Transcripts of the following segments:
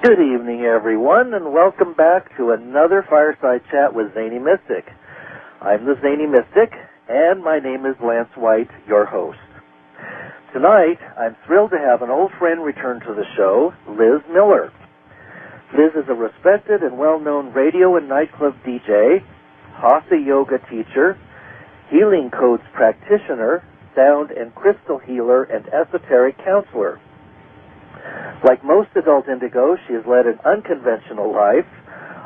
Good evening, everyone, and welcome back to another Fireside Chat with Zany Mystic. I'm the Zany Mystic, and my name is Lance White, your host. Tonight, I'm thrilled to have an old friend return to the show, Liz Millar. Liz is a respected and well-known radio and nightclub DJ, Hatha yoga teacher, healing codes practitioner, sound and crystal healer, and esoteric counselor. Like most adult indigos, she has led an unconventional life,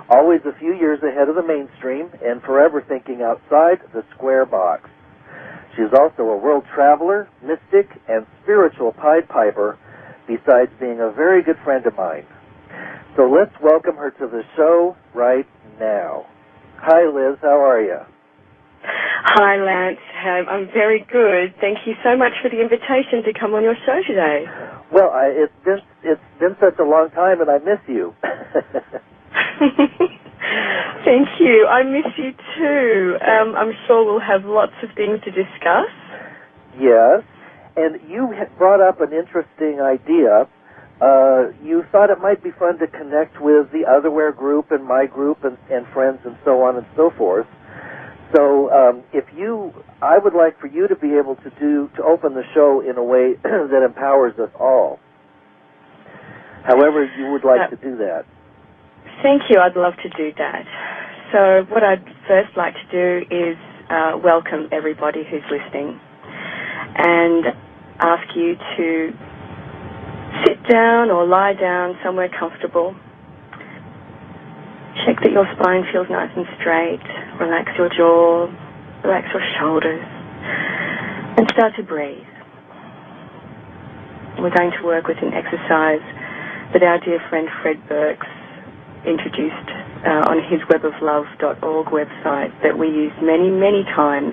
always a few years ahead of the mainstream, and forever thinking outside the square box. She is also a world traveler, mystic, and spiritual Pied Piper, besides being a very good friend of mine. So let's welcome her to the show right now. Hi, Liz. How are you? Hi, Lance. I'm very good. Thank you so much for the invitation to come on your show today. Well, it's been such a long time, and I miss you. Thank you. I miss you too. I'm sure we'll have lots of things to discuss. Yes, and you had brought up an interesting idea. You thought it might be fun to connect with the Otherware group and my group and friends and so on and so forth. So I would like for you to be able to open the show in a way that empowers us all. However you would like to do that. Thank you. I'd love to do that. So what I'd first like to do is welcome everybody who's listening and ask you to sit down or lie down somewhere comfortable. Check that your spine feels nice and straight. Relax your jaw, relax your shoulders, and start to breathe. We're going to work with an exercise that our dear friend Fred Burks introduced on his weboflove.org website that we use many, many times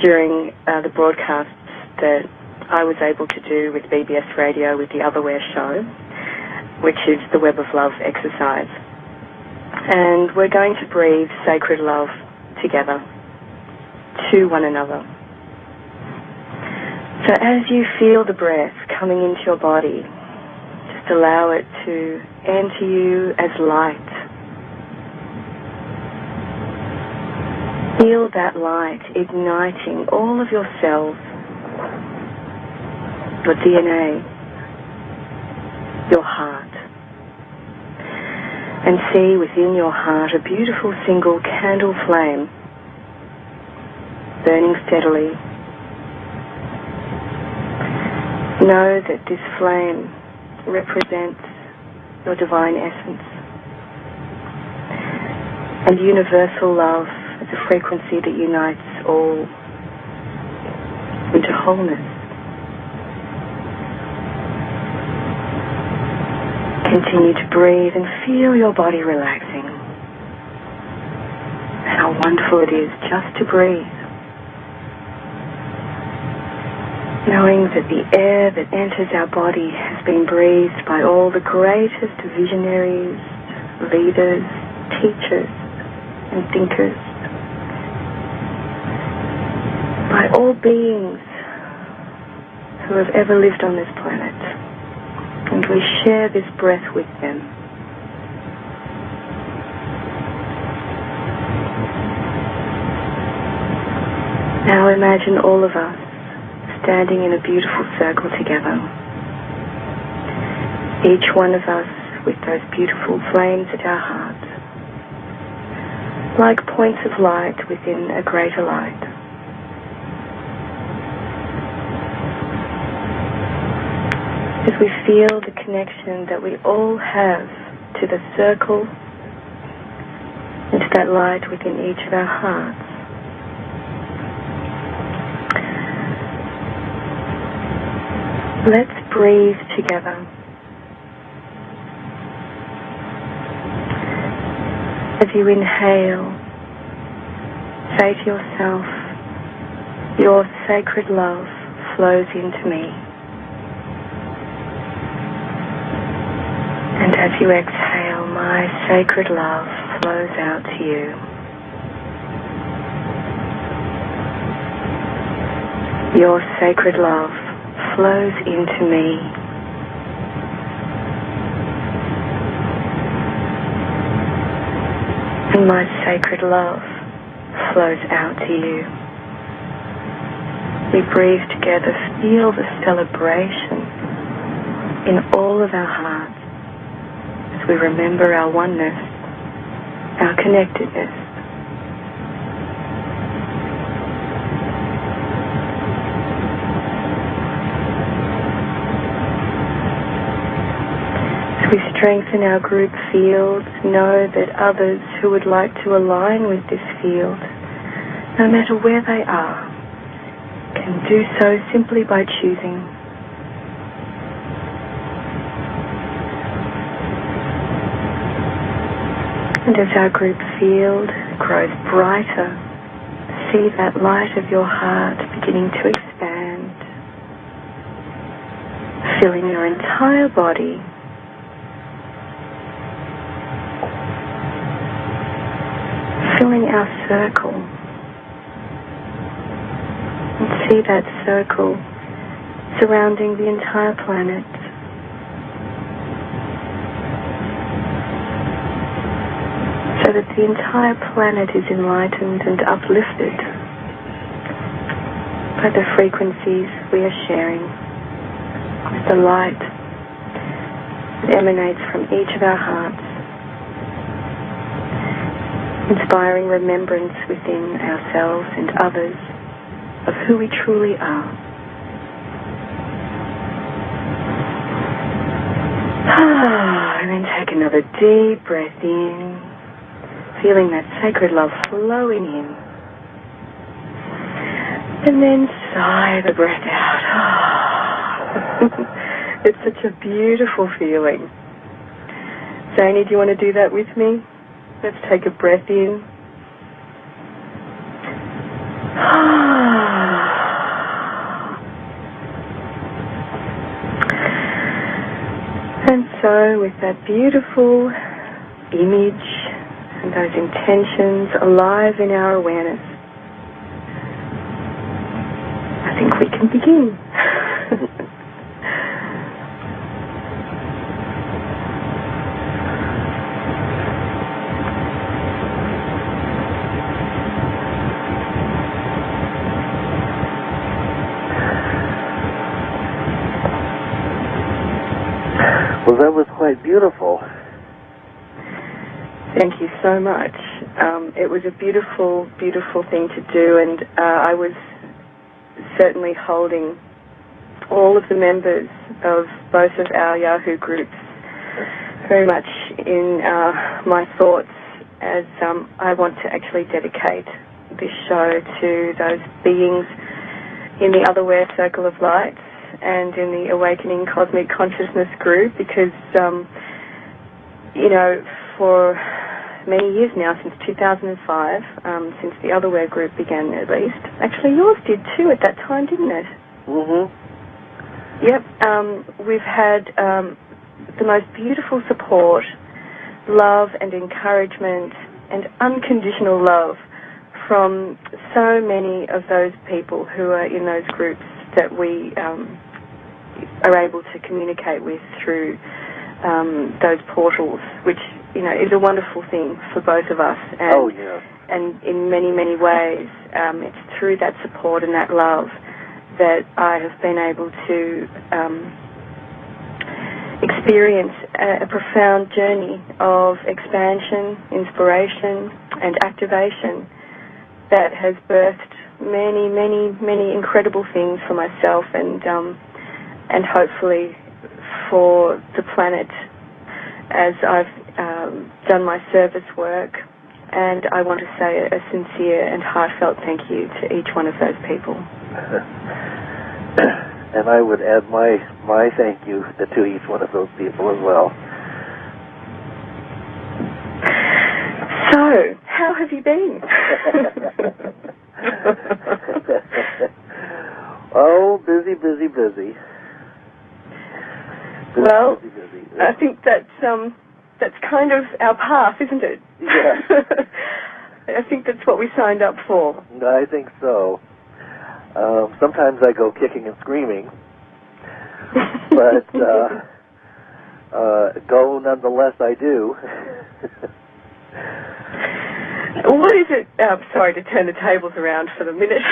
during the broadcasts that I was able to do with BBS Radio with the Otherware show, which is the Web of Love exercise. And we're going to breathe sacred love together to one another. So as you feel the breath coming into your body, just allow it to enter you as light. Feel that light igniting all of your cells, your DNA, your heart. And see within your heart a beautiful single candle flame burning steadily. Know that this flame represents your divine essence. And universal love is a frequency that unites all into wholeness. Continue to breathe and feel your body relaxing. How wonderful it is just to breathe. Knowing that the air that enters our body has been breathed by all the greatest visionaries, leaders, teachers, and thinkers. By all beings who have ever lived on this planet. And we share this breath with them. Now imagine all of us standing in a beautiful circle together. Each one of us with those beautiful flames at our hearts, like points of light within a greater light. As we feel the connection that we all have to the circle and to that light within each of our hearts. Let's breathe together. As you inhale, say to yourself, your sacred love flows into me. And as you exhale, my sacred love flows out to you. Your sacred love flows into me. And my sacred love flows out to you. We breathe together, feel the celebration in all of our hearts as we remember our oneness, our connectedness. As we strengthen our group field, know that others who would like to align with this field, no matter where they are, can do so simply by choosing. And as our group field grows brighter, see that light of your heart beginning to expand, filling your entire body. Filling our circle. And see that circle surrounding the entire planet. So that the entire planet is enlightened and uplifted by the frequencies we are sharing, with the light that emanates from each of our hearts, inspiring remembrance within ourselves and others of who we truly are. And then take another deep breath in, feeling that sacred love flowing in. And then sigh the breath out. It's such a beautiful feeling. Zany, do you want to do that with me? Let's take a breath in. And so, with that beautiful image and those intentions alive in our awareness, I think we can begin. Well, that was quite beautiful. Thank you so much. It was a beautiful, beautiful thing to do, and I was certainly holding all of the members of both of our Yahoo groups very much in my thoughts, as I want to actually dedicate this show to those beings in the Otherware Circle of Light and in the Awakening Cosmic Consciousness group, because, for many years now, since 2005, since the Otherware group began at least. Actually, yours did too at that time, didn't it? Mm-hmm. Yep. We've had the most beautiful support, love and encouragement and unconditional love from so many of those people who are in those groups that we are able to communicate with through those portals, which is a wonderful thing for both of us. And, oh, yeah. And in many, many ways, it's through that support and that love that I have been able to experience a profound journey of expansion, inspiration, and activation that has birthed many, many, many incredible things for myself and hopefully for the planet as I've done my service work. And I want to say a sincere and heartfelt thank you to each one of those people. And I would add my thank you to each one of those people as well. So, how have you been? Oh, busy, busy, busy. Well, busy. I think that's kind of our path, isn't it? Yeah. I think that's what we signed up for. I think so. Sometimes I go kicking and screaming, but go nonetheless I do. What is it? Sorry to turn the tables around for the minute.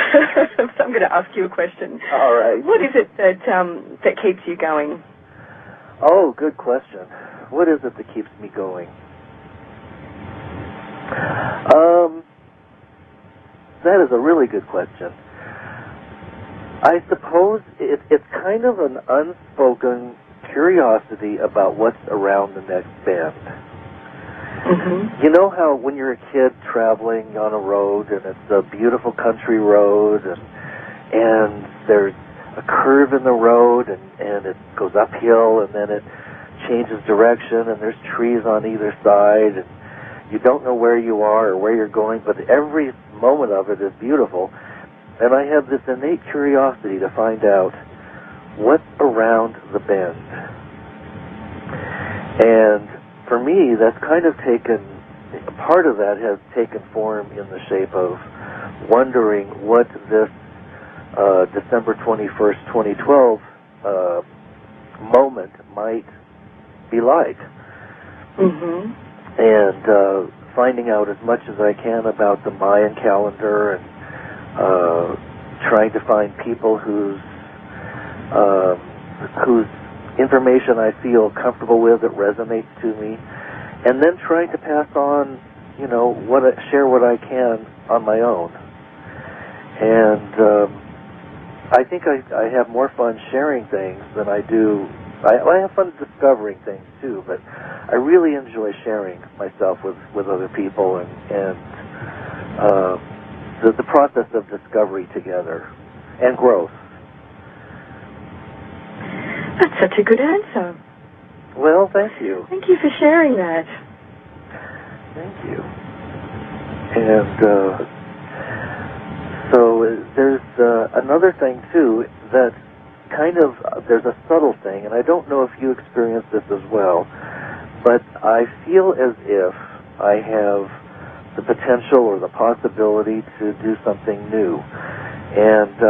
So I'm going to ask you a question. All right. What is it that keeps you going? Oh, good question. What is it that keeps me going? That is a really good question. I suppose it's kind of an unspoken curiosity about what's around the next bend. Mm-hmm. You know how when you're a kid traveling on a road and it's a beautiful country road and there's a curve in the road and it goes uphill and then it changes direction and there's trees on either side and you don't know where you are or where you're going, but every moment of it is beautiful. And I have this innate curiosity to find out what's around the bend. And for me, that's kind of part of that has taken form in the shape of wondering what this December 21st, 2012 moment might be like. Mm-hmm. And finding out as much as I can about the Mayan calendar and trying to find people whose information I feel comfortable with, that resonates to me, and then trying to pass on, share what I can on my own. And I think I have more fun sharing things than I do. I have fun discovering things too, but I really enjoy sharing myself with other people and the process of discovery together and growth. That's such a good answer. Well, thank you. Thank you for sharing that. Thank you. And so there's another thing too that there's a subtle thing, and I don't know if you experience this as well, but I feel as if I have the potential or the possibility to do something new. And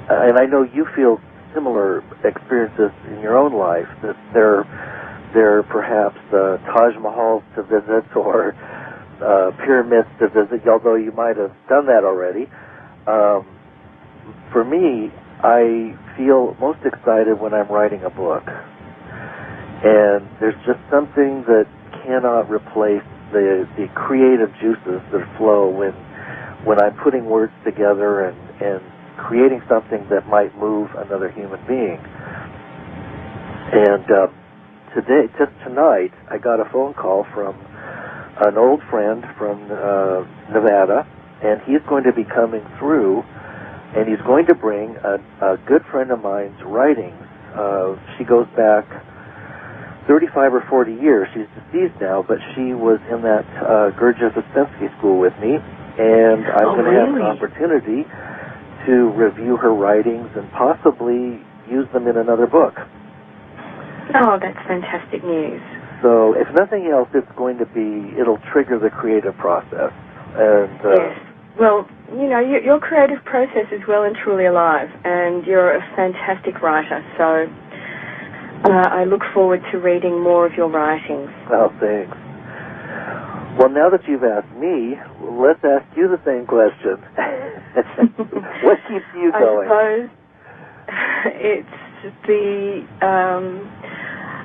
I know you feel similar experiences in your own life, that there are perhaps Taj Mahals to visit or pyramids to visit, although you might have done that already. For me, I feel most excited when I'm writing a book. And there's just something that cannot replace the creative juices that flow when I'm putting words together and creating something that might move another human being. And tonight, I got a phone call from an old friend from Nevada, and he's going to be coming through, and he's going to bring a good friend of mine's writings. She goes back 35 or 40 years. She's deceased now, but she was in that Gurdjieff Ouspensky school with me, and I'm going to have an opportunity to review her writings and possibly use them in another book. Oh, that's fantastic news. So, if nothing else, it'll trigger the creative process. And yes. Well, your creative process is well and truly alive, and you're a fantastic writer, so I look forward to reading more of your writings. Oh, thanks. Well, now that you've asked me, let's ask you the same question. What keeps you going? I suppose it's the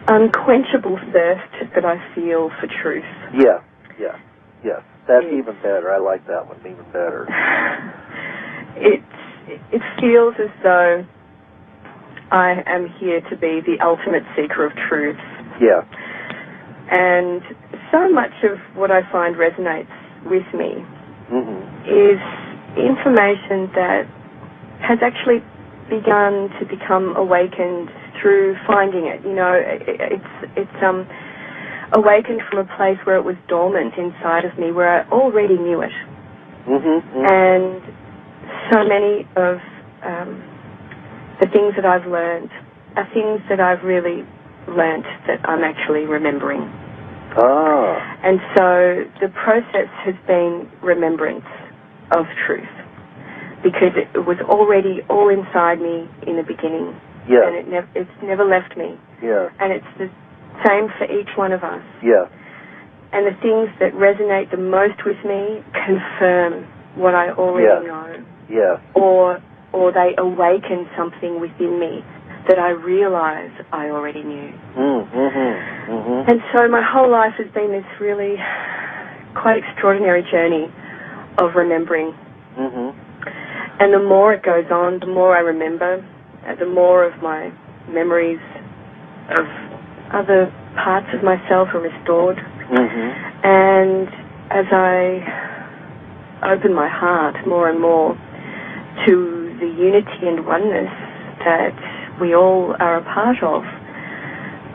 unquenchable thirst that I feel for truth. Yeah. That's even better. I like that one even better. It feels as though I am here to be the ultimate seeker of truth. Yeah. And so much of what I find resonates with me is information that has actually begun to become awakened through finding it. It's awakened from a place where it was dormant inside of me, where I already knew it. And so many of the things that I've learned are things that I've really learnt that I'm actually remembering. And so the process has been remembrance of truth, because it was already all inside me in the beginning. Yeah. And it's never left me. Yeah. And it's the same for each one of us. Yeah. and the things that resonate the most with me confirm what I already know. Yeah. Or they awaken something within me that I realize I already knew. And so my whole life has been this really quite extraordinary journey of remembering. And the more it goes on, the more I remember, the more of my memories of other parts of myself are restored. And as I open my heart more and more to the unity and oneness that we all are a part of,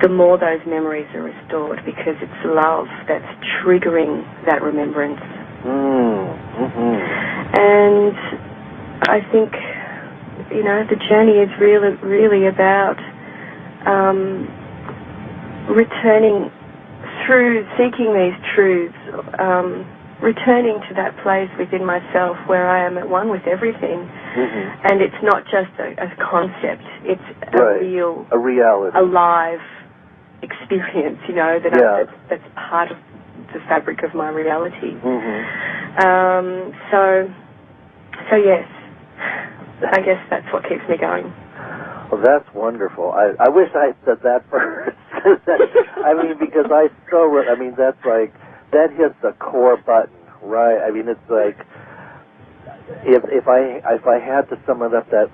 the more those memories are restored, because it's love that's triggering that remembrance. And I think, you know, the journey is really about returning through seeking these truths, returning to that place within myself where I am at one with everything. And it's not just a concept, it's a reality, a live experience, you know, that's part of the fabric of my reality. So yes, I guess that's what keeps me going. Well, that's wonderful. I wish I had said that first. I mean, because that's like, that hits a core button, right? I mean, it's like, if I had to sum it up, that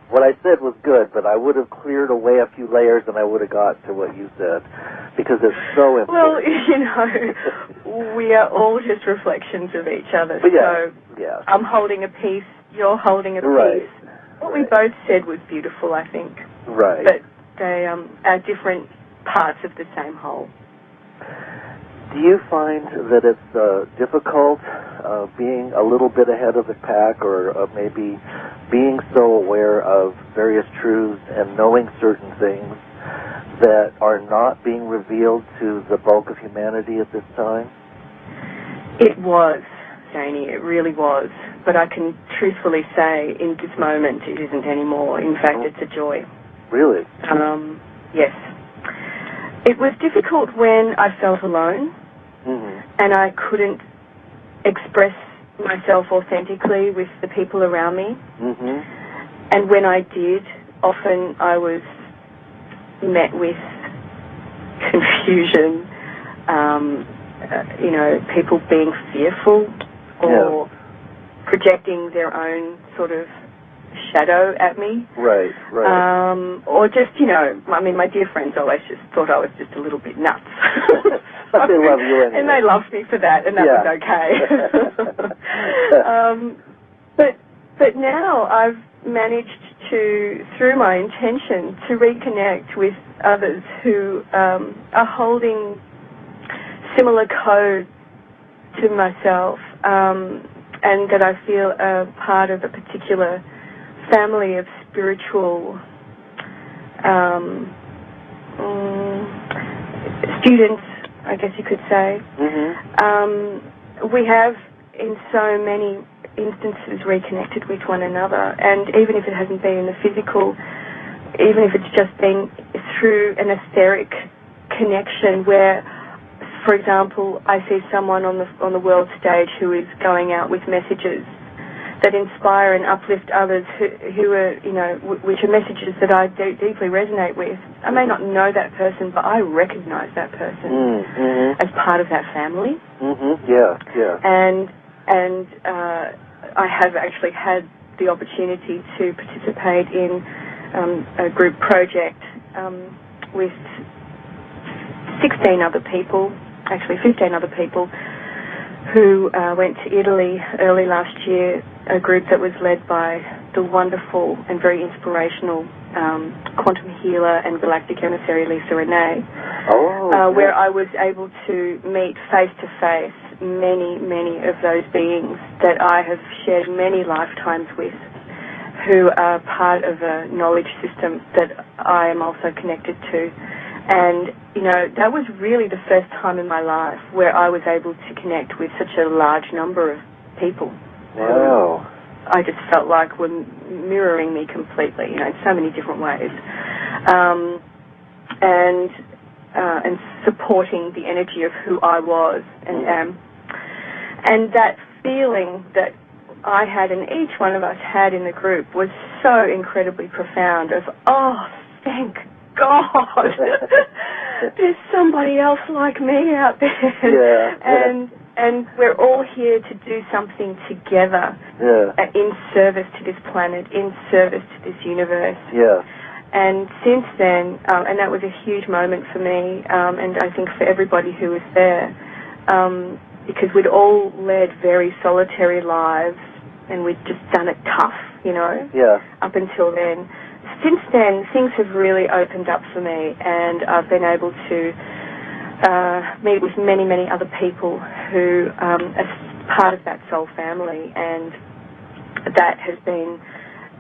what I said was good, but I would have cleared away a few layers and I would have got to what you said, because it's so important. Well, you know, we are all just reflections of each other. So I'm holding a piece, you're holding a piece. What we both said was beautiful, I think. Right. But they are different parts of the same whole. Do you find that it's difficult being a little bit ahead of the pack, or maybe being so aware of various truths and knowing certain things that are not being revealed to the bulk of humanity at this time? It was, Janie, it really was. But I can truthfully say in this moment it isn't anymore. In fact, it's a joy. Really? Yes. It was difficult when I felt alone and I couldn't express myself authentically with the people around me. And when I did, often I was met with confusion, you know, people being fearful or projecting their own sort of shadow at me. Right. Or just, you know, I mean, my dear friends always just thought I was just a little bit nuts. But they love you anyway. And they loved me for that, and that was okay. But now I've managed to, through my intention, to reconnect with others who are holding similar code to myself, and that I feel are part of a particular family of spiritual students, I guess you could say. We have, in so many instances, reconnected with one another, and even if it hasn't been in the physical, even if it's just been through an etheric connection where, for example, I see someone on the world stage who is going out with messages that inspire and uplift others who are, you know, which are messages that I deeply resonate with. I may not know that person, but I recognize that person as part of that family. And I have actually had the opportunity to participate in a group project with 16 other people, actually 15 other people, who went to Italy early last year, a group that was led by the wonderful and very inspirational quantum healer and galactic emissary Lisa Renee, where I was able to meet face-to-face many of those beings that I have shared many lifetimes with, who are part of a knowledge system that I am also connected to. And, you know, that was really the first time in my life where I was able to connect with such a large number of people. Wow. I just felt like were mirroring me completely, you know, in so many different ways. And and supporting the energy of who I was and am. And that feeling that I had and each one of us had in the group was so incredibly profound of, oh, thank God, there's somebody else like me out there. And we're all here to do something together in service to this planet, in service to this universe. Yeah. And since then, and that was a huge moment for me, and I think for everybody who was there, because we'd all led very solitary lives, and we'd just done it tough, you know, up until then. Since then, things have really opened up for me, and I've been able to meet with many, many other people who are part of that soul family, and that has been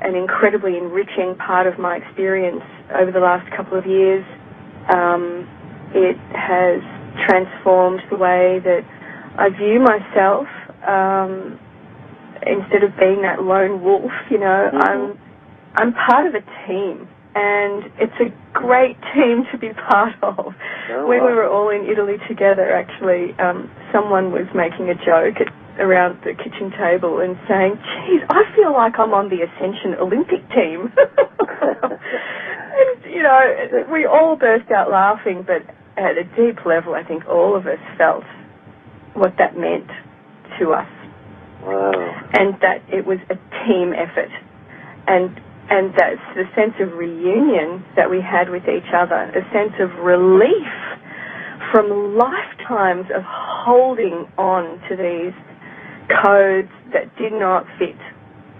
an incredibly enriching part of my experience over the last couple of years. It has transformed the way that I view myself. Instead of being that lone wolf, you know, I'm part of a team, and it's a great team to be part of. When we were all in Italy together, actually, someone was making a joke around the kitchen table and saying, geez, I feel like I'm on the Ascension Olympic team. And, you know, we all burst out laughing, but at a deep level, I think all of us felt what that meant to us. Wow. And that it was a team effort. And that's the sense of reunion that we had with each other, a sense of relief from lifetimes of holding on to these codes that did not fit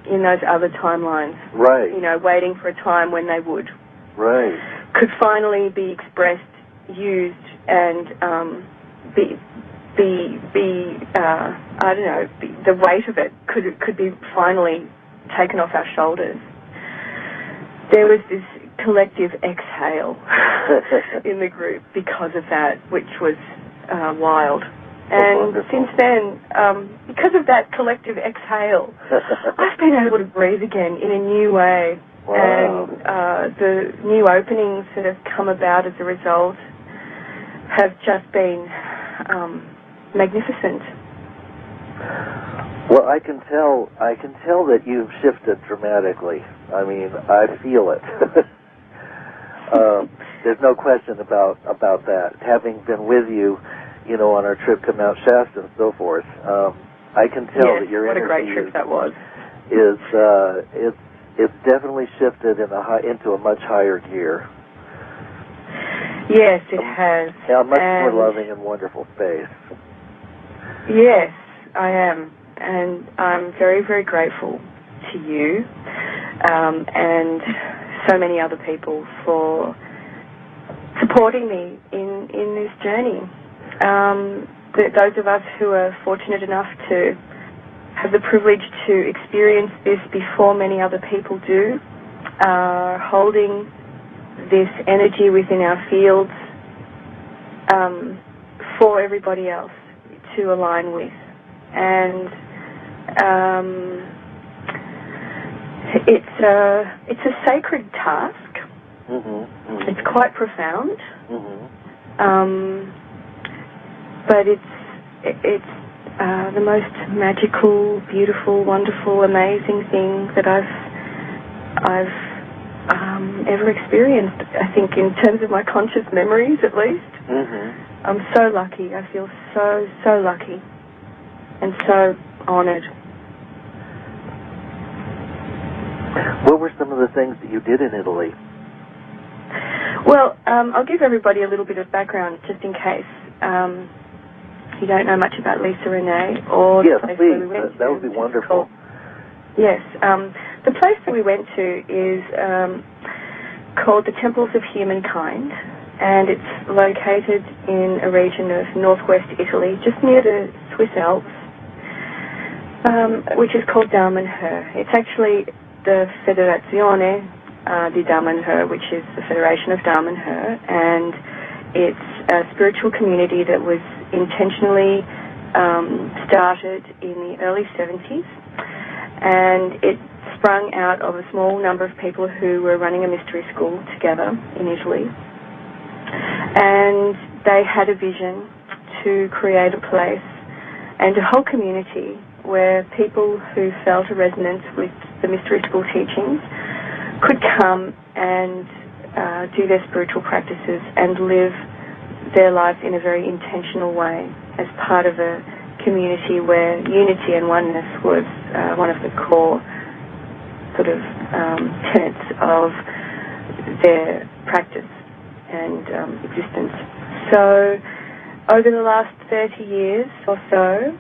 in those other timelines. Right. You know, waiting for a time when they would. Right. Could finally be expressed, used, and I don't know, the weight of it could be finally taken off our shoulders. There was this collective exhale in the group because of that, which was wild. And since then, because of that collective exhale, I've been able to breathe again in a new way. Wow. And the new openings that have come about as a result have just been magnificent. Well, I can tell that you've shifted dramatically. I mean, I feel it. There's no question about that. Having been with you, you know, on our trip to Mount Shasta and so forth, I can tell that your energy. What a great trip that was. It's definitely shifted into a much higher gear. Yes, it has. Now, a much more loving and wonderful space. Yes, I am. And I'm very, very grateful to you and so many other people for supporting me in this journey. Those of us who are fortunate enough to have the privilege to experience this before many other people do are holding this energy within our fields for everybody else to align with. And it's a sacred task. It's quite profound. But it's the most magical, beautiful, wonderful, amazing thing that I've ever experienced. I think in terms of my conscious memories, at least. I'm so lucky. I feel so lucky and so honored. What were some of the things that you did in Italy? Well, I'll give everybody a little bit of background just in case you don't know much about Lisa Renee or the place where we went to. That would be wonderful. Yes. The place that we went to is called the Temples of Humankind, and it's located in a region of northwest Italy, just near the Swiss Alps, which is called Damen-Her. It's actually the Federazione di Damen-Her, which is the Federation of Damen-Her, and it's a spiritual community that was intentionally started in the early 70s, and it sprung out of a small number of people who were running a mystery school together in Italy. And they had a vision to create a place and a whole community where people who felt a resonance with the mystery school teachings could come and do their spiritual practices and live their lives in a very intentional way as part of a community where unity and oneness was one of the core sort of tenets of their practice and existence. So over the last 30 years or so,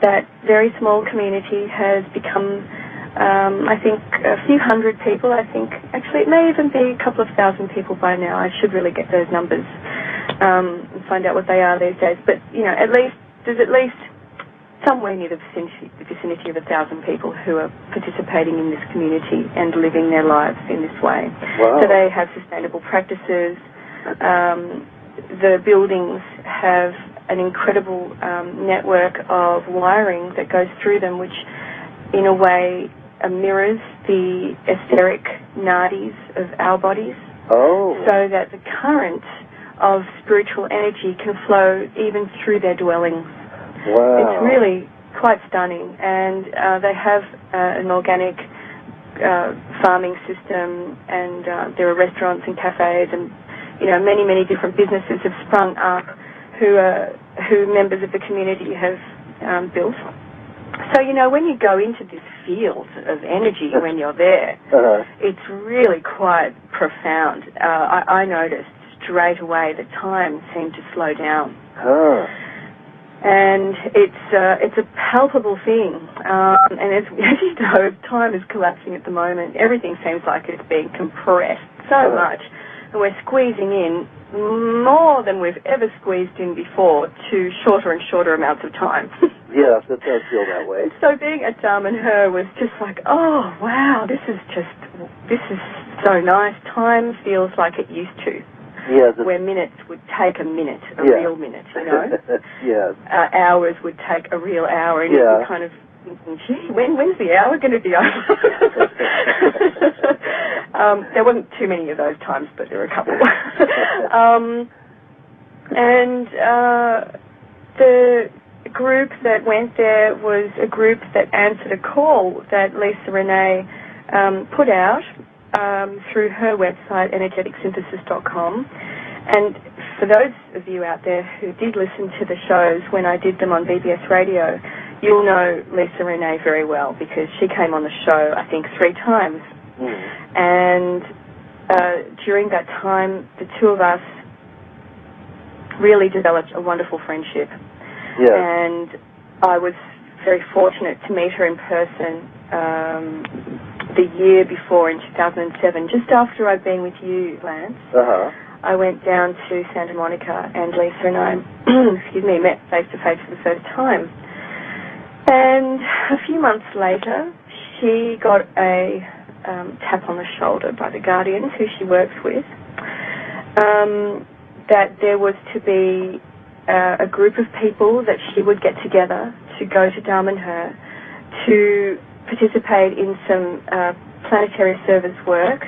that very small community has become, I think, a few hundred people. I think, actually, it may even be a couple of thousand people by now. I should really get those numbers and find out what they are these days. But, you know, there's at least somewhere near the vicinity of 1,000 people who are participating in this community and living their lives in this way. Wow. So they have sustainable practices. The buildings have an incredible network of wiring that goes through them, which in a way mirrors the etheric nadis of our bodies. Oh. So that the current of spiritual energy can flow even through their dwellings. Wow. It's really quite stunning. And they have an organic farming system, and there are restaurants and cafes, and you know, many, many different businesses have sprung up who members of the community have built. So, you know, when you go into this field of energy when you're there, it's really quite profound. I noticed straight away that time seemed to slow down. And it's a palpable thing. And as you know, time is collapsing at the moment. Everything seems like it's being compressed so much. And we're squeezing in more than we've ever squeezed in before to shorter and shorter amounts of time. Yes, it does feel that way. So being at Dharm and Her was just like, oh, wow, this is so nice. Time feels like it used to. Yes. Where minutes would take a minute, real minute, you know? Yes. Hours would take a real hour, and you'd be kind of thinking, gee, when's the hour going to be over? There wasn't too many of those times, but there were a couple. The group that went there was a group that answered a call that Lisa Renee put out through her website, energeticsynthesis.com. And for those of you out there who did listen to the shows when I did them on BBS Radio, you'll know Lisa Renee very well because she came on the show, I think, 3 times. And during that time, the two of us really developed a wonderful friendship. Yes. And I was very fortunate to meet her in person the year before, in 2007, just after I'd been with you, Lance. I went down to Santa Monica, and Lisa and I, met face-to-face for the first time. And a few months later, she got a tap on the shoulder by the guardians who she works with, that there was to be a group of people that she would get together to go to Dharm and Her to participate in some planetary service work.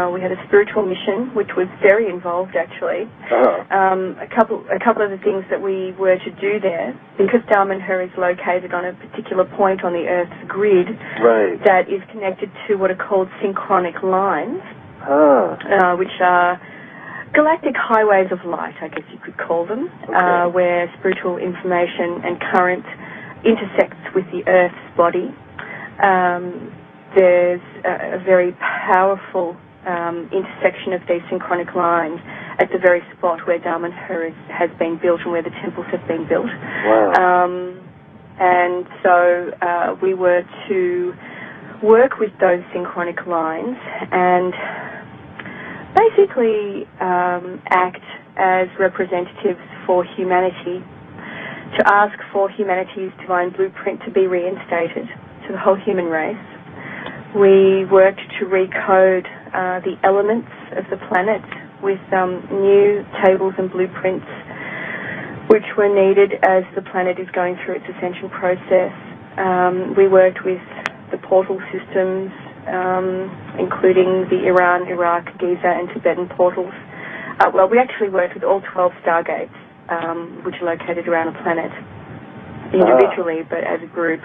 We had a spiritual mission, which was very involved, actually. A couple of the things that we were to do there, because Dharm and Her is located on a particular point on the Earth's grid that is connected to what are called synchronic lines, which are galactic highways of light, I guess you could call them, where spiritual information and current intersects with the Earth's body. There's a very powerful intersection of these synchronic lines at the very spot where Dharm and Her has been built and where the temples have been built. Wow. And so we were to work with those synchronic lines and basically act as representatives for humanity, to ask for humanity's divine blueprint to be reinstated to the whole human race. We worked to recode the elements of the planet with new tables and blueprints which were needed as the planet is going through its ascension process. We worked with the portal systems, including the Iran, Iraq, Giza and Tibetan portals, well, we actually worked with all 12 stargates, which are located around the planet individually, but as a group,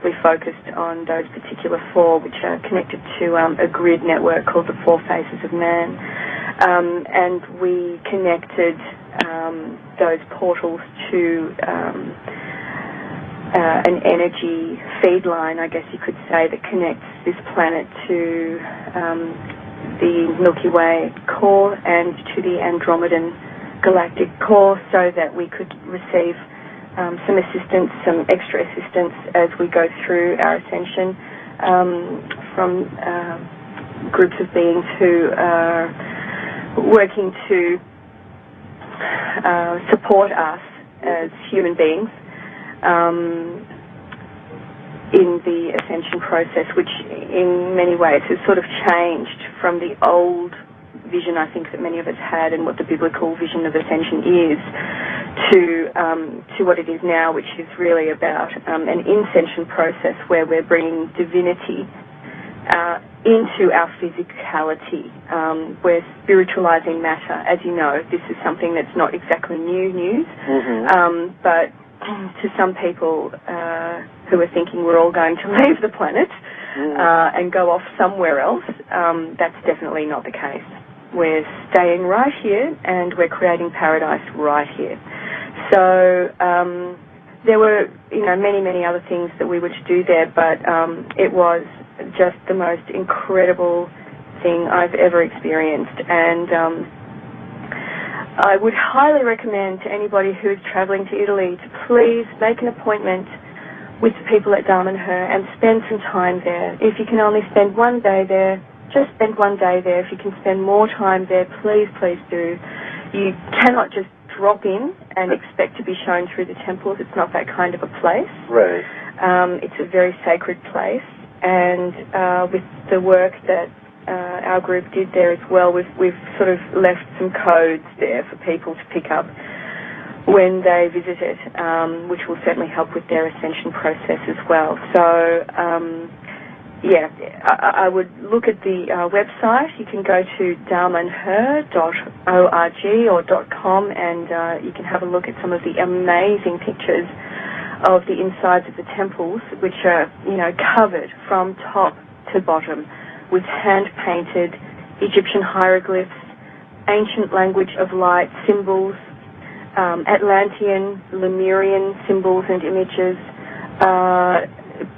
we focused on those particular 4, which are connected to a grid network called the 4 Faces of Man. And we connected those portals to an energy feed line, I guess you could say, that connects this planet to the Milky Way core and to the Andromedan galactic core, so that we could receive some assistance, some extra assistance as we go through our ascension from groups of beings who are working to support us as human beings in the ascension process, which in many ways has sort of changed from the old vision, I think, that many of us had, and what the biblical vision of ascension is, to what it is now, which is really about an ascension process where we're bringing divinity into our physicality. We're spiritualizing matter. As you know, this is something that's not exactly new news, but to some people who are thinking we're all going to leave the planet and go off somewhere else, that's definitely not the case. We're staying right here, and we're creating paradise right here. So there were, many, many other things that we were to do there, but it was just the most incredible thing I've ever experienced. And I would highly recommend to anybody who is traveling to Italy to please make an appointment with the people at Dharma and Her and spend some time there. If you can only spend one day there, just spend one day there. If you can spend more time there, please, please do. You cannot just drop in and expect to be shown through the temples. It's not that kind of a place. Right. It's a very sacred place, and with the work that our group did there as well, we've sort of left some codes there for people to pick up when they visit it, which will certainly help with their ascension process as well. So, I would look at the website. You can go to dharmaandher.org or .com, and you can have a look at some of the amazing pictures of the insides of the temples, which are, covered from top to bottom with hand-painted Egyptian hieroglyphs, ancient language of light symbols, Atlantean, Lemurian symbols and images,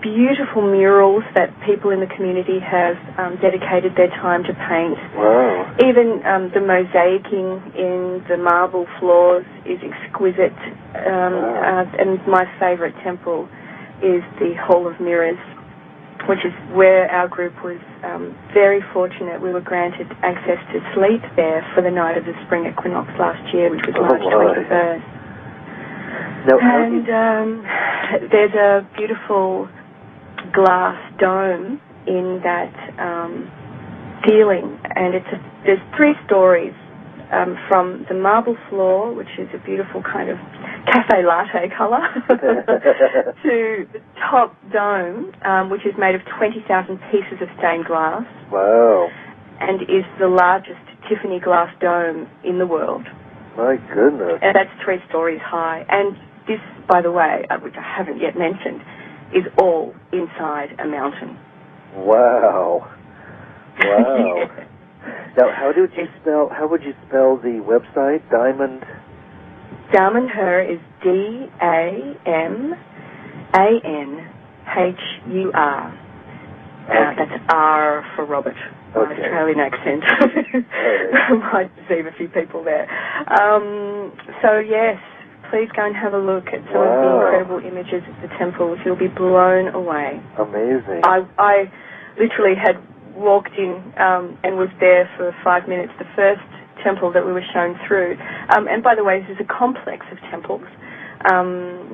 beautiful murals that people in the community have dedicated their time to paint. Wow. Even the mosaicing in the marble floors is exquisite. And my favorite temple is the Hall of Mirrors, which is where our group was very fortunate. We were granted access to sleep there for the night of the spring equinox last year, which was March 21st. And there's a beautiful glass dome in that ceiling, and there's 3 stories from the marble floor, which is a beautiful kind of cafe latte colour, to the top dome, which is made of 20,000 pieces of stained glass. Wow. And is the largest Tiffany glass dome in the world. My goodness. And that's 3 stories high. And this, by the way, which I haven't yet mentioned, is all inside a mountain. Wow. Wow. Now, how would you spell the website? Dharma and Her is DAMANHUR. That's R for Robert. Okay. Australian accent. Might deceive a few people there. So yes, please go and have a look at some of the incredible images of the temples. You'll be blown away. Amazing. I literally had walked in and was there for 5 minutes, the first temple that we were shown through. And by the way, this is a complex of temples.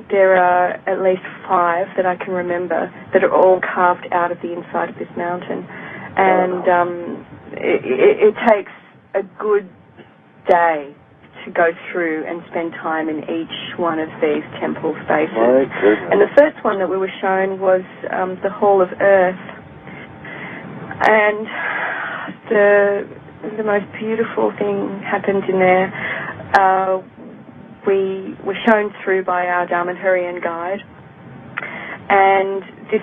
There are at least 5 that I can remember that are all carved out of the inside of this mountain. And it takes a good day to go through and spend time in each one of these temple spaces. My goodness. And the first one that we were shown was the Hall of Earth. And the most beautiful thing happened in there. We were shown through by our Dharmanhurian guide, and this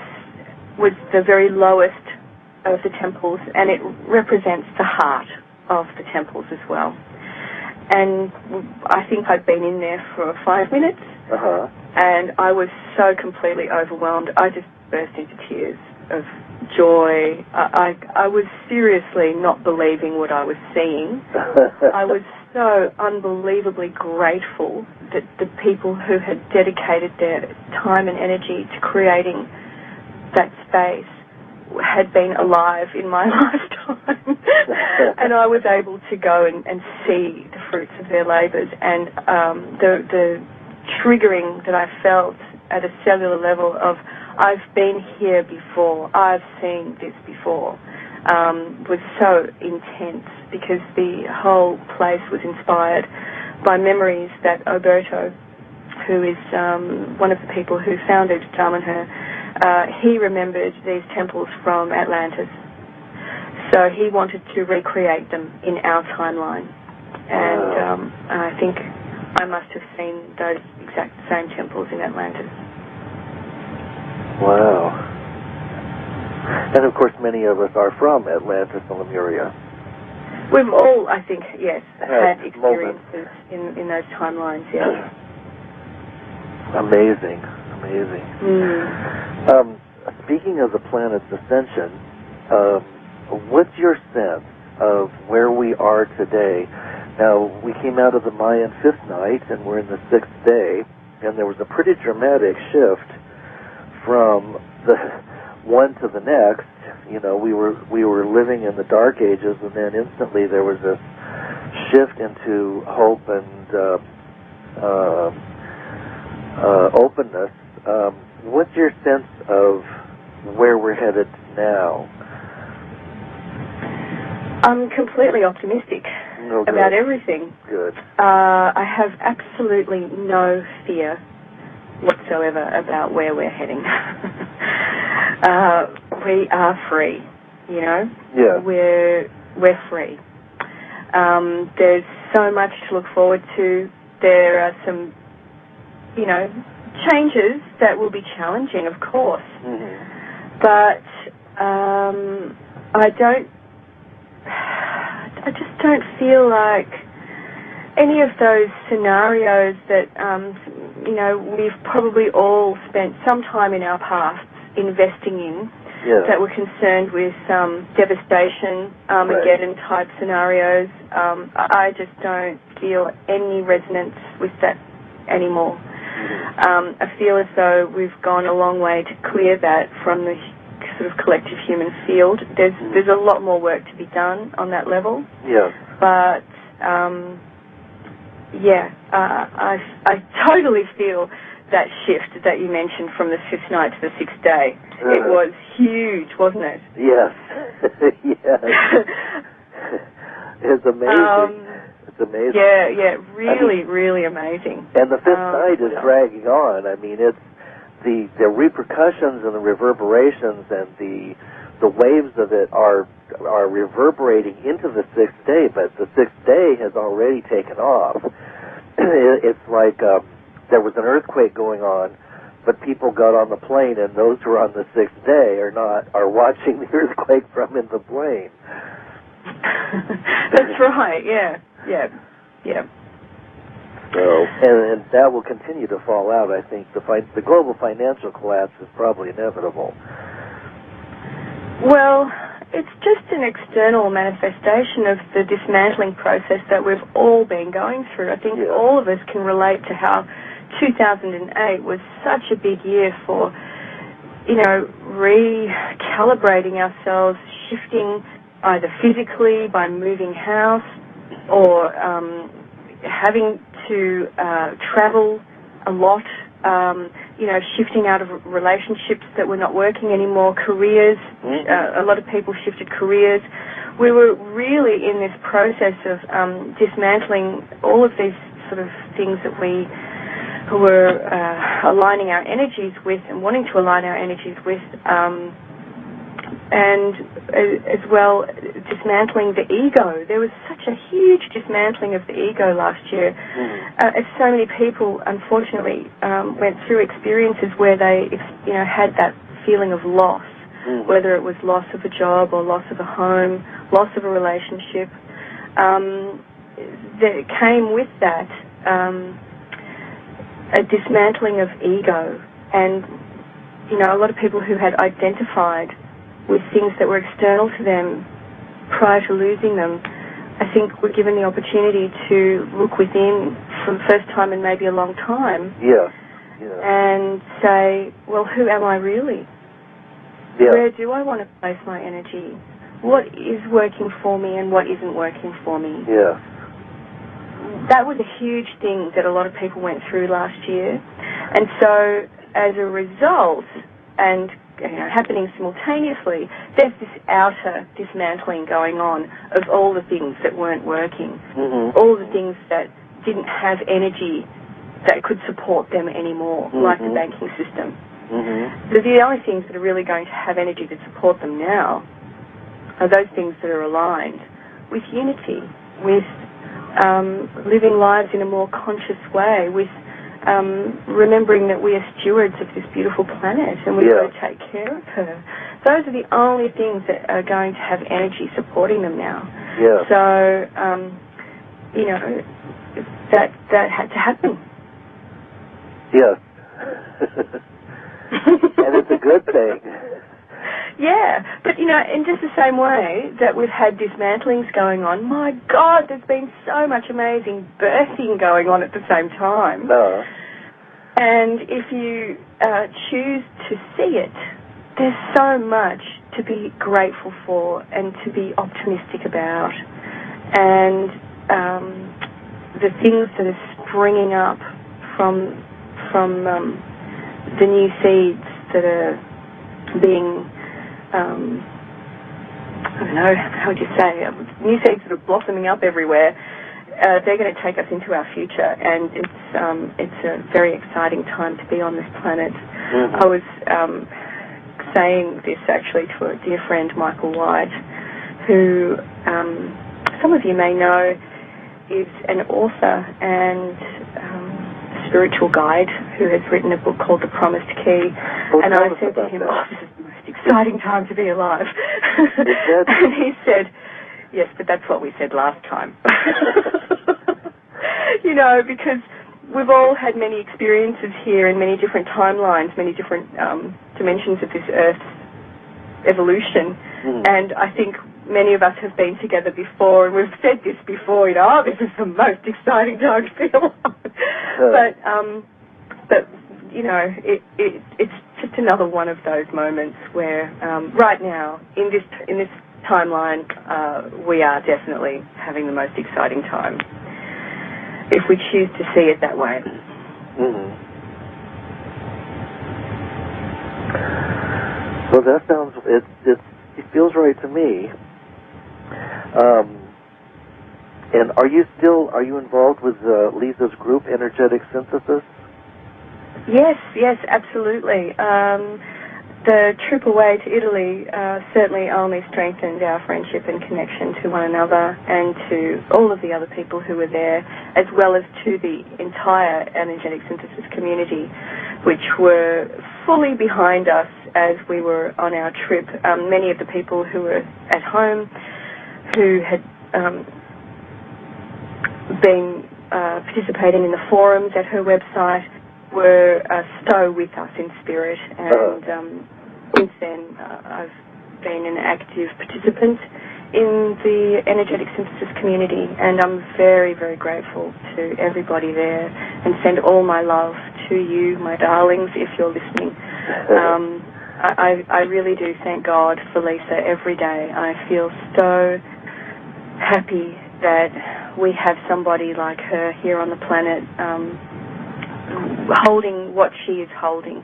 was the very lowest of the temples, and it represents the heart of the temples as well. And I think I'd been in there for 5 minutes, and I was so completely overwhelmed. I just burst into tears of joy. I was seriously not believing what I was seeing. I was so unbelievably grateful that the people who had dedicated their time and energy to creating that space had been alive in my lifetime. And I was able to go and see the fruits of their labours, and the triggering that I felt at a cellular level of I've been here before, I've seen this before, was so intense, because the whole place was inspired by memories that Alberto, who is one of the people who founded Dharmanhur, he remembered these temples from Atlantis. So he wanted to recreate them in our timeline. And I think I must have seen those exact same temples in Atlantis. Wow. And of course many of us are from Atlantis and Lemuria. We've all, I think, yes, had experiences in those timelines, yes. Amazing. Speaking of the planet's ascension, what's your sense of where we are today? Now, we came out of the Mayan 5th night, and we're in the 6th day, and there was a pretty dramatic shift from the one to the next. You know, we were living in the Dark Ages, and then instantly there was this shift into hope and openness. What's your sense of where we're headed now? I'm completely optimistic about everything. Good. I have absolutely no fear whatsoever about where we're heading. We are free, you know? Yeah. We're free. There's so much to look forward to. There are some, you know, changes that will be challenging, of course. Mm-hmm. But I just don't feel like any of those scenarios that, you know, we've probably all spent some time in our pasts investing in, that were concerned with devastation, Armageddon type scenarios. I just don't feel any resonance with that anymore. I feel as though we've gone a long way to clear that from the sort of collective human field. There's a lot more work to be done on that level. Yeah. But I totally feel that shift that you mentioned from the 5th night to the 6th day. It was huge, wasn't it? Yes. Yes. It's amazing. It's amazing. Yeah, really amazing. And the 5th night is dragging on. I mean, it's the repercussions and the reverberations and the waves of it are reverberating into the 6th day, but the 6th day has already taken off. It's like there was an earthquake going on, but people got on the plane, and those who are on the 6th day are watching the earthquake from in the plane. That's right. Yeah. So, and that will continue to fall out. I think the global financial collapse is probably inevitable. Well, it's just an external manifestation of the dismantling process that we've all been going through. I think all of us can relate to how 2008 was such a big year for, you know, recalibrating ourselves, shifting either physically by moving house or having to travel a lot, you know, shifting out of relationships that were not working anymore, careers. A lot of people shifted careers. We were really in this process of dismantling all of these sort of things that we were aligning our energies with and wanting to align our energies with and as well, dismantling the ego. There was such a huge dismantling of the ego last year. As so many people, unfortunately, went through experiences where they, had that feeling of loss, whether it was loss of a job or loss of a home, loss of a relationship. That came with that a dismantling of ego, and a lot of people who had identified with things that were external to them prior to losing them, I think were given the opportunity to look within for the first time in maybe a long time. Yeah. And say, well, who am I really? Yeah. Where do I want to place my energy? What is working for me and what isn't working for me? Yeah. That was a huge thing that a lot of people went through last year. And so, as a result, and happening simultaneously, there's this outer dismantling going on of all the things that weren't working, all the things that didn't have energy that could support them anymore, like the banking system. So the only things that are really going to have energy to support them now are those things that are aligned with unity, with living lives in a more conscious way, with remembering that we are stewards of this beautiful planet and we've got to take care of her. Those are the only things that are going to have energy supporting them now. Yeah. So, that had to happen. Yes. And it's a good thing. Yeah, but, in just the same way that we've had dismantlings going on, my God, there's been so much amazing birthing going on at the same time. And if you choose to see it, there's so much to be grateful for and to be optimistic about. And the things that are springing up from the new seeds that are being I don't know, how would you say, new seeds that are blossoming up everywhere, they're going to take us into our future, and it's a very exciting time to be on this planet. I was saying this actually to a dear friend, Michael White, who some of you may know is an author and spiritual guide who has written a book called The Promised Key. And I said to him, this is the most exciting time to be alive. And he said, yes, but that's what we said last time. Because we've all had many experiences here in many different timelines, many different dimensions of this Earth's evolution. And I think many of us have been together before, and we've said this before, this is the most exciting time to be alive. But it's just another one of those moments where right now, in this timeline, we are definitely having the most exciting time, if we choose to see it that way. Well, that sounds, it feels right to me. And are you involved with Lisa's group, Energetic Synthesis? Yes, absolutely. The trip away to Italy certainly only strengthened our friendship and connection to one another and to all of the other people who were there, as well as to the entire Energetic Synthesis community, which were fully behind us as we were on our trip. Many of the people who were at home, who had been participating in the forums at her website, were so with us in spirit, and since then I've been an active participant in the Energetic Synthesis community, and I'm very, very grateful to everybody there, and send all my love to you, my darlings, if you're listening. I really do thank God for Lisa every day. I feel so happy that we have somebody like her here on the planet, holding what she is holding.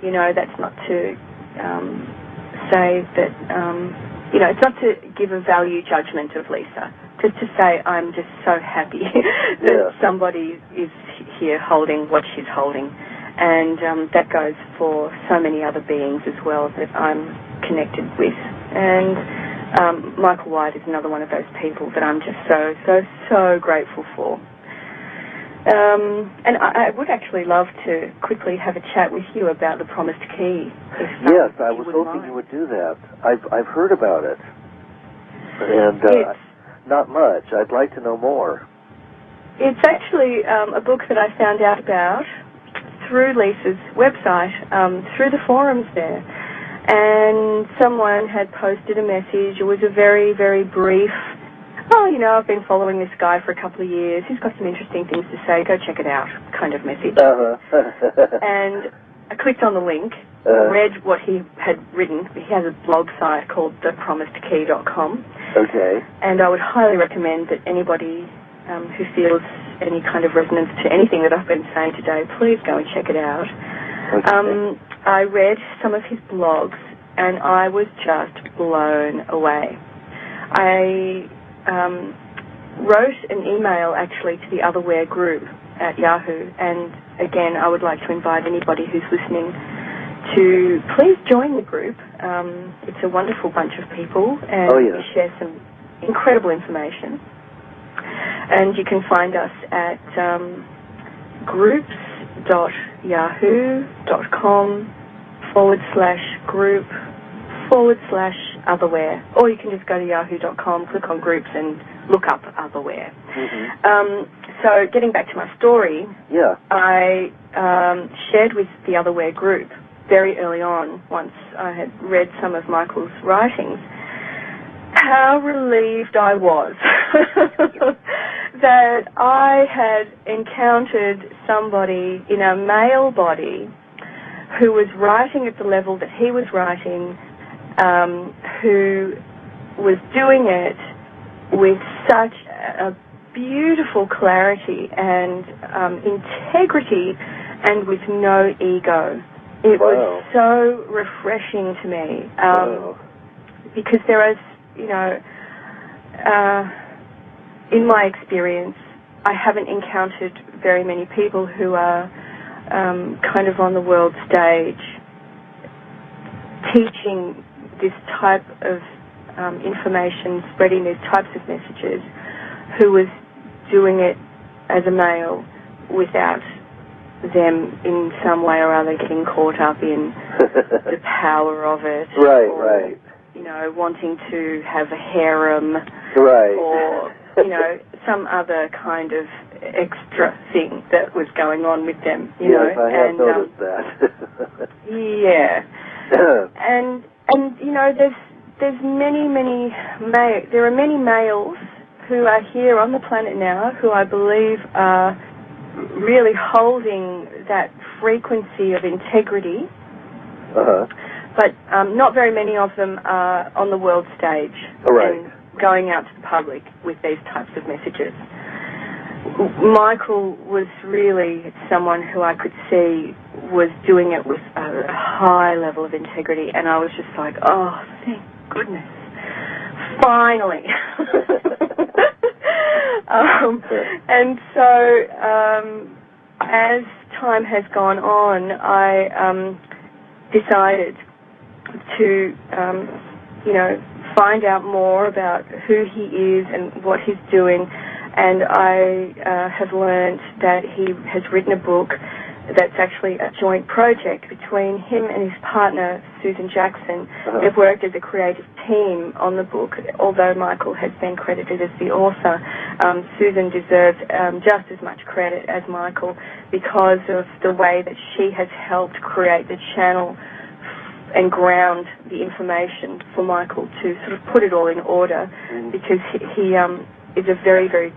That's not to say that, it's not to give a value judgment of Lisa, just to say I'm just so happy that somebody is here holding what she's holding. And that goes for so many other beings as well that I'm connected with. And Michael White is another one of those people that I'm just so grateful for. And I would actually love to quickly have a chat with you about the Promised Key. Yes, I was hoping you would do that. I've heard about it, and not much. I'd like to know more. It's actually a book that I found out about through Lisa's website, through the forums there. And someone had posted a message. It was a very, very brief, I've been following this guy for a couple of years. He's got some interesting things to say. Go check it out kind of message. And I clicked on the link, read what he had written. He has a blog site called thepromisedkey.com. Okay. And I would highly recommend that anybody who feels any kind of resonance to anything that I've been saying today, please go and check it out. Okay. I read some of his blogs, and I was just blown away. I wrote an email, actually, to the Otherware group at Yahoo, and again, I would like to invite anybody who's listening to please join the group. It's a wonderful bunch of people, and we share some incredible information. And you can find us at groups.yahoo.com/group/otherware. Or you can just go to yahoo.com, click on groups, and look up Otherware. Mm-hmm. So getting back to my story, I shared with the Otherware group very early on, once I had read some of Michael's writings, how relieved I was that I had encountered somebody in a male body who was writing at the level that he was writing, who was doing it with such a beautiful clarity and integrity and with no ego. It was so refreshing to me because there is, in my experience, I haven't encountered very many people who are kind of on the world stage teaching this type of information, spreading these types of messages, who was doing it as a male without them in some way or other getting caught up in the power of it. Right. Wanting to have a harem. Or, some other kind of extra thing that was going on with them, Yes, I have noticed that. And there's there are many males who are here on the planet now who I believe are really holding that frequency of integrity, but not very many of them are on the world stage and going out to the public with these types of messages. Michael was really someone who I could see was doing it with a high level of integrity, and I was just like, oh, thank goodness, finally. And so as time has gone on, I decided to, find out more about who he is and what he's doing. And I have learned that he has written a book that's actually a joint project between him and his partner, Susan Jackson. They've worked as a creative team on the book. Although Michael has been credited as the author, Susan deserves just as much credit as Michael because of the way that she has helped create the channel and ground the information for Michael to sort of put it all in order, because he is a very, very,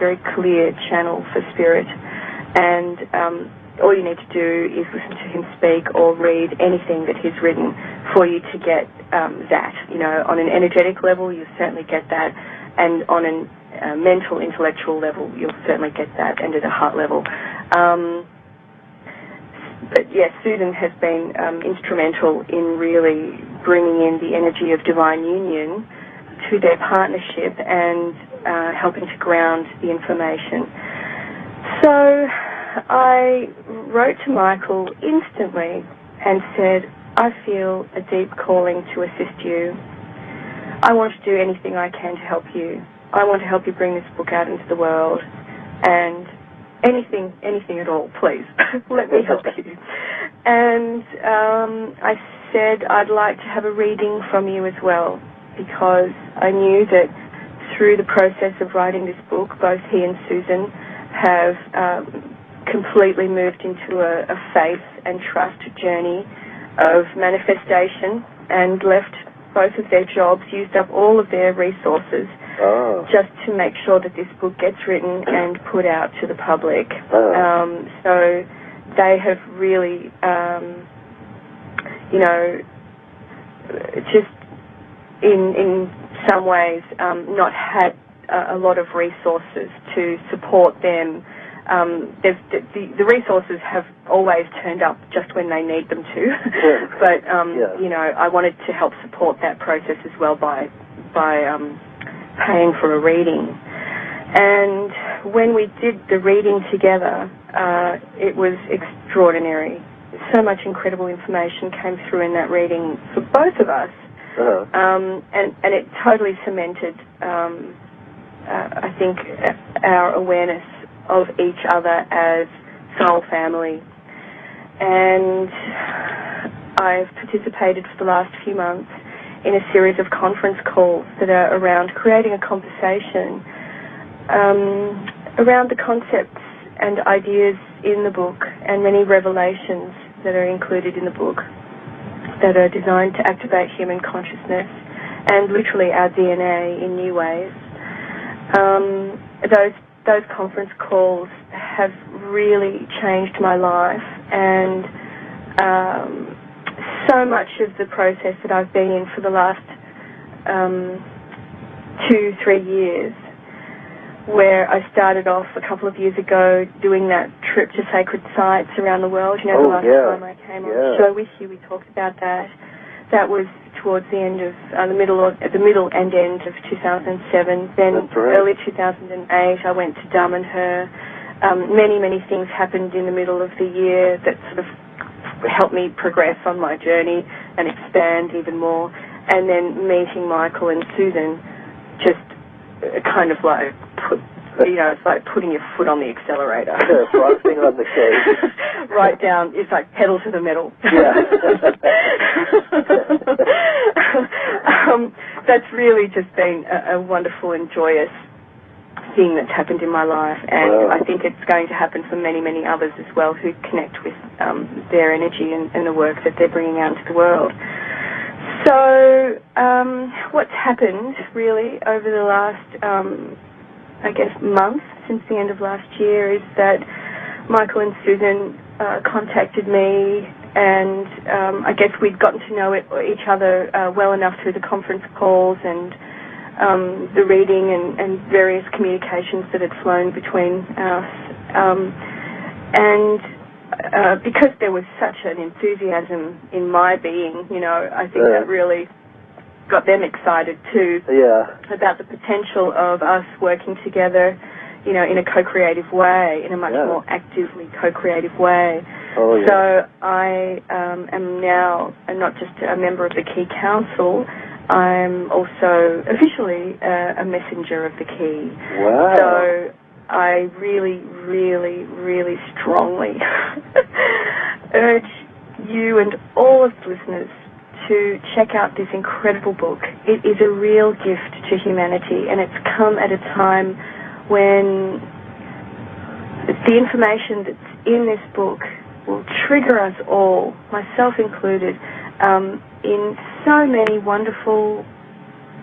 very clear channel for spirit. And all you need to do is listen to him speak or read anything that he's written for you to get that. On an energetic level, you'll certainly get that, and on a mental, intellectual level, you'll certainly get that, and at a heart level. But yes, Susan has been instrumental in really bringing in the energy of divine union to their partnership and helping to ground the information. So I wrote to Michael instantly and said, I feel a deep calling to assist you I want to do anything I can to help you. I want to help you bring this book out into the world, and anything at all, please. Let me help you. And I said I'd like to have a reading from you as well, because I knew that through the process of writing this book, both he and Susan have completely moved into a faith and trust journey of manifestation, and left both of their jobs, used up all of their resources just to make sure that this book gets written and put out to the public. So they have really, just in some ways not had a lot of resources to support them. The resources have always turned up just when they need them to, but I wanted to help support that process as well by paying for a reading. And when we did the reading together, it was extraordinary. So much incredible information came through in that reading for both of us, and it totally cemented, I think, our awareness of each other as soul family. And I've participated for the last few months in a series of conference calls that are around creating a conversation around the concepts and ideas in the book, and many revelations that are included in the book that are designed to activate human consciousness and literally our DNA in new ways. Those conference calls have really changed my life, and so much of the process that I've been in for the last 2-3 years, where I started off a couple of years ago doing that trip to sacred sites around the world. The last time I came on the show with you, we talked about that. That was towards the end of the middle and end of 2007. Then early 2008, I went to Damanhur. Many things happened in the middle of the year that sort of helped me progress on my journey and expand even more. And then meeting Michael and Susan just kind of like it's like putting your foot on the accelerator. Frosting on the cake. Right down, it's like pedal to the metal. Yeah. That's really just been a wonderful and joyous thing that's happened in my life, and I think it's going to happen for many others as well who connect with their energy and the work that they're bringing out into the world. So what's happened really over the last month since the end of last year is that Michael and Susan contacted me, and I guess we'd gotten to know each other well enough through the conference calls and the reading and various communications that had flown between us. And because there was such an enthusiasm in my being, I think that really got them excited too about the potential of us working together, in a co-creative way, in a much more actively co-creative way. So I am now not just a member of the Key Council, I'm also officially a messenger of the Key. Wow. So I really strongly urge you and all of the listeners to check out this incredible book. It is a real gift to humanity, and it's come at a time when the information that's in this book will trigger us all, myself included, in so many wonderful,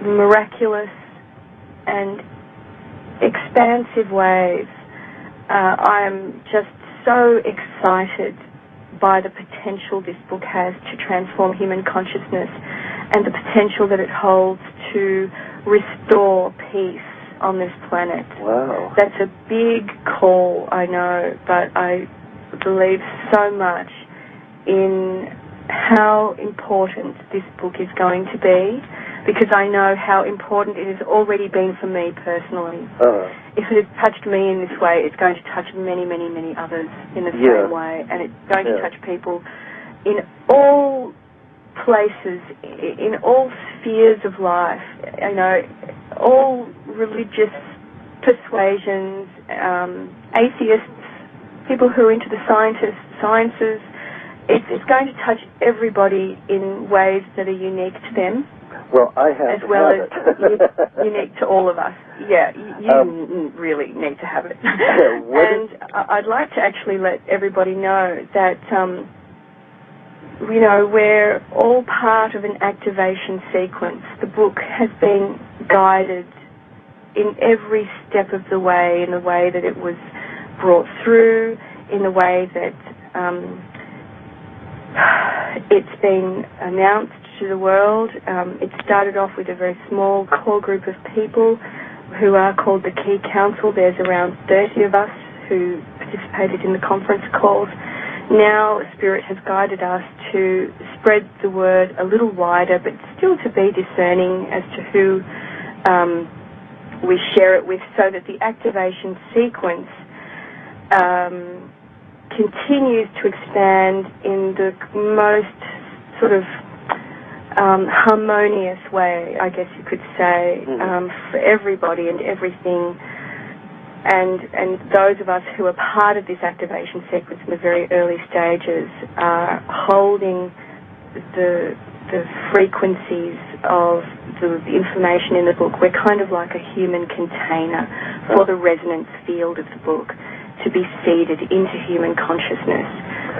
miraculous, and expansive ways. I'm just so excited by the potential this book has to transform human consciousness and the potential that it holds to restore peace on this planet. Wow. That's a big call, I know, but I believe so much in how important this book is going to be, because I know how important it has already been for me personally. If it has touched me in this way, it's going to touch many others in the same way, and it's going to touch people in all places, in all spheres of life, you know, all religious persuasions, atheists, people who are into the sciences. It's going to touch everybody in ways that are unique to them. Well, I have as well as unique to all of us. Yeah, you really need to have it. And I'd like to actually let everybody know that, you know, we're all part of an activation sequence. The book has been guided in every step of the way, in the way that it was brought through, in the way that it's been announced to the world. It started off with a very small core group of people who are called the Key Council. There's around 30 of us who participated in the conference calls. Now Spirit has guided us to spread the word a little wider, but still to be discerning as to who we share it with, so that the activation sequence continues to expand in the most sort of harmonious way, I guess you could say, for everybody and everything. And those of us who are part of this activation sequence in the very early stages are holding the frequencies of the information in the book. We're kind of like a human container for the resonance field of the book to be seeded into human consciousness.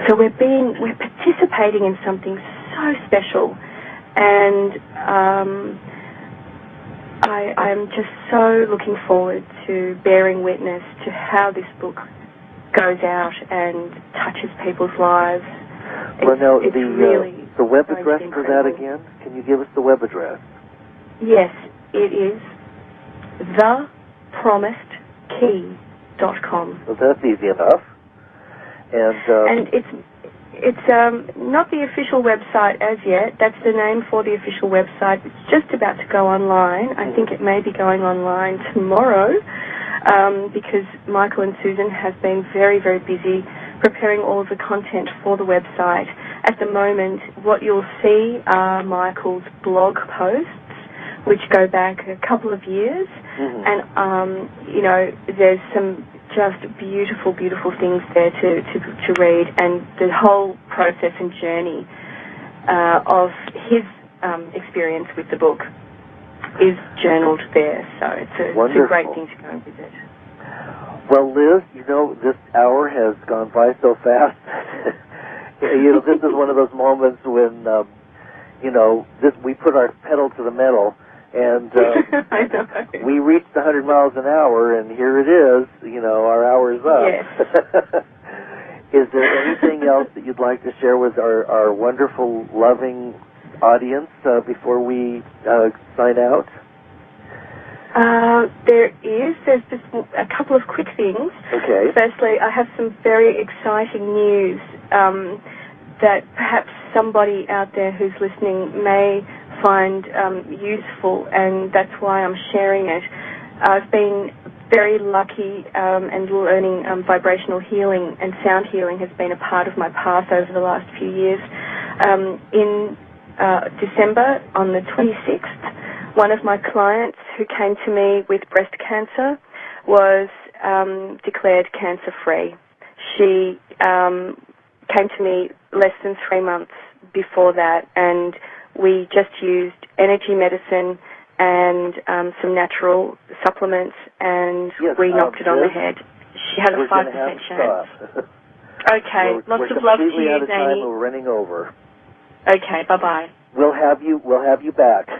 So we're participating in something so special, and I'm just so looking forward to bearing witness to how this book goes out and touches people's lives. Well, now, it's really the web address for that again? Can you give us the web address? Yes, it is thepromisedkey.com. Well, that's easy enough. And it's not the official website as yet. That's the name for the official website. It's just about to go online. I think it may be going online tomorrow, because Michael and Susan have been very, very busy preparing all of the content for the website. At the moment, what you'll see are Michael's blog posts, which go back a couple of years, and you know, there's some just beautiful, beautiful things there to read, and the whole process and journey of his experience with the book is journaled there. So it's a great thing to go and visit. Well, Liz, you know, this hour has gone by so fast. You know, this is one of those moments when, you know, we put our pedal to the metal, and I know. We reached 100 miles an hour, and here it is. You know, our hour's up. Yes. Is there anything else that you'd like to share with our wonderful, loving audience before we sign out? There's just a couple of quick things. Okay. Firstly, I have some very exciting news that perhaps somebody out there who's listening may find useful, and that's why I'm sharing it. I've been very lucky and learning vibrational healing, and sound healing has been a part of my path over the last few years. In December, on the 26th, one of my clients who came to me with breast cancer was declared cancer-free. She came to me less than 3 months before that, and we just used energy medicine and some natural supplements, and we knocked it on the head. She had a 5% chance. Okay, lots of love to you, out of time. Zany. We're running over. Okay, bye-bye. We'll have you back.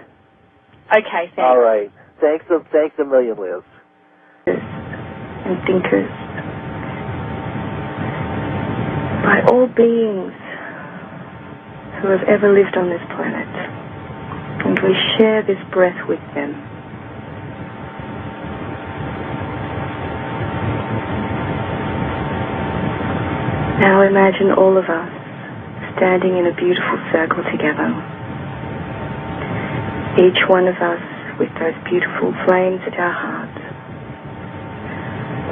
Okay, thanks. All right. Thanks a million, Liz. And thinkers, by all beings who have ever lived on this planet, and we share this breath with them. Now imagine all of us standing in a beautiful circle together, each one of us with those beautiful flames at our heart,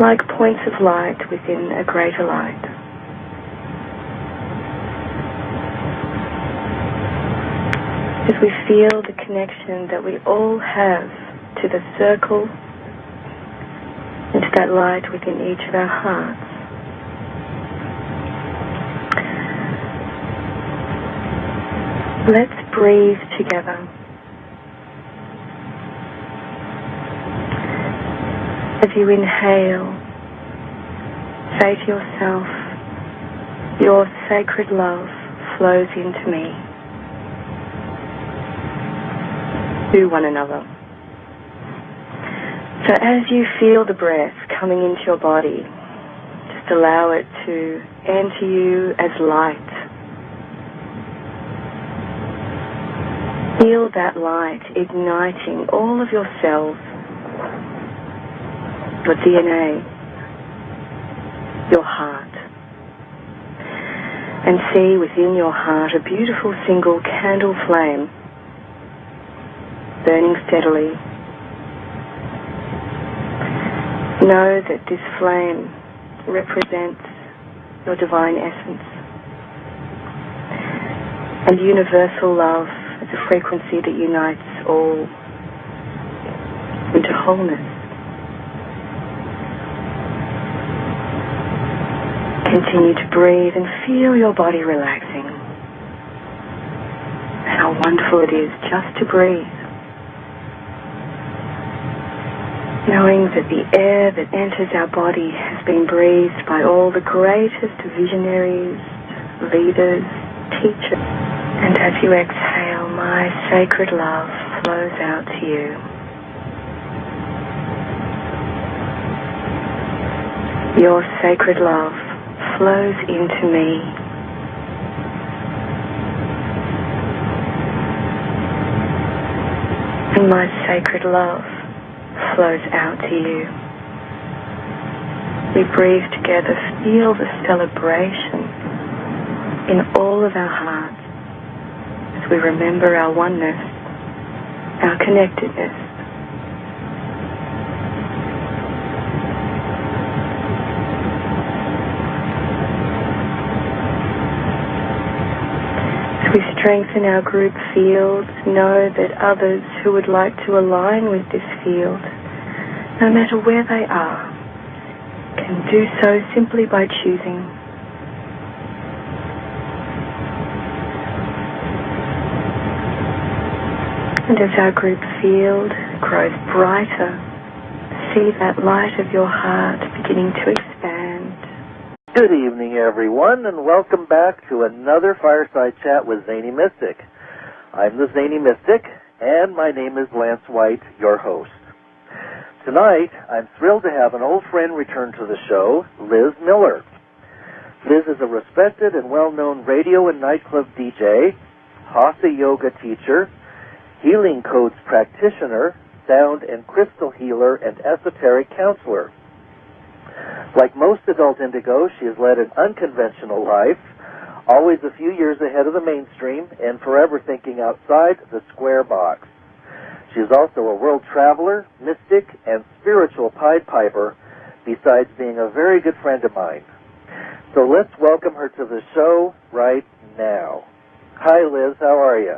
like points of light within a greater light. as we feel the connection that we all have to the circle and to that light within each of our hearts. Let's breathe together. As you inhale, say to yourself, your sacred love flows into me. To one another. So as you feel the breath coming into your body, just allow it to enter you as light. Feel that light igniting all of your cells, your DNA, your heart. And see within your heart a beautiful single candle flame burning steadily. Know that this flame represents your divine essence and universal love as a frequency that unites all into wholeness. Continue to breathe and feel your body relaxing. How wonderful it is just to breathe. Knowing that the air that enters our body has been breathed by all the greatest visionaries, leaders, teachers. And as you exhale, my sacred love flows out to you. Your sacred love flows into me. And my sacred love flows out to you. We breathe together, feel the celebration in all of our hearts as we remember our oneness, our connectedness. As we strengthen our group fields, know that others who would like to align with this field, no matter where they are, can do so simply by choosing. And as our group field grows brighter, see that light of your heart beginning to expand. Good evening, everyone, and welcome back to another Fireside Chat with Zany Mystic. I'm the Zany Mystic, and my name is Lance White, your host. Tonight, I'm thrilled to have an old friend return to the show, Liz Millar. Liz is a respected and well-known radio and nightclub DJ, Hatha yoga teacher, healing codes practitioner, sound and crystal healer, and esoteric counselor. Like most adult indigos, she has led an unconventional life, always a few years ahead of the mainstream and forever thinking outside the square box. She is also a world traveler, mystic, and spiritual Pied Piper, besides being a very good friend of mine. So let's welcome her to the show right now. Hi, Liz. How are you?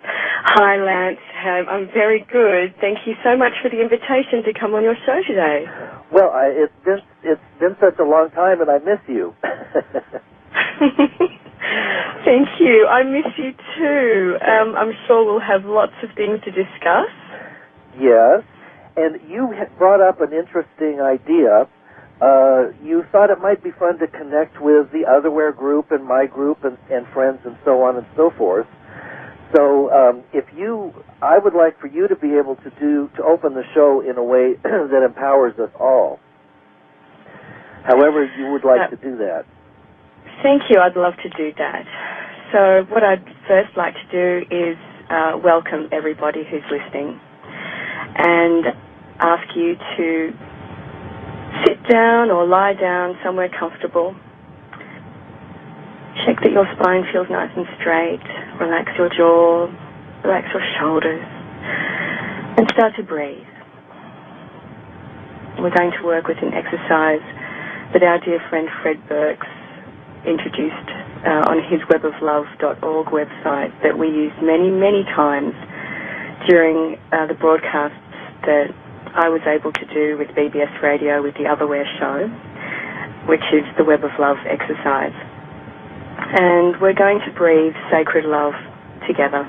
Hi, Lance. I'm very good. Thank you so much for the invitation to come on your show today. Well, it's been such a long time, and I miss you. Thank you. I miss you too. I'm sure we'll have lots of things to discuss. Yes, and you had brought up an interesting idea. You thought it might be fun to connect with the Otherware group and my group and friends and so on and so forth. So I would like for you to be able to open the show in a way that empowers us all. However you would like to do that. Thank you. I'd love to do that. So what I'd first like to do is welcome everybody who's listening and ask you to sit down or lie down somewhere comfortable. Check that your spine feels nice and straight. Relax your jaw, relax your shoulders, and start to breathe. We're going to work with an exercise that our dear friend Fred Burks introduced on his weboflove.org website that we use many, many times during the broadcasts that I was able to do with BBS Radio with the Otherwhere show, which is the Web of Love exercise. And we're going to breathe sacred love together.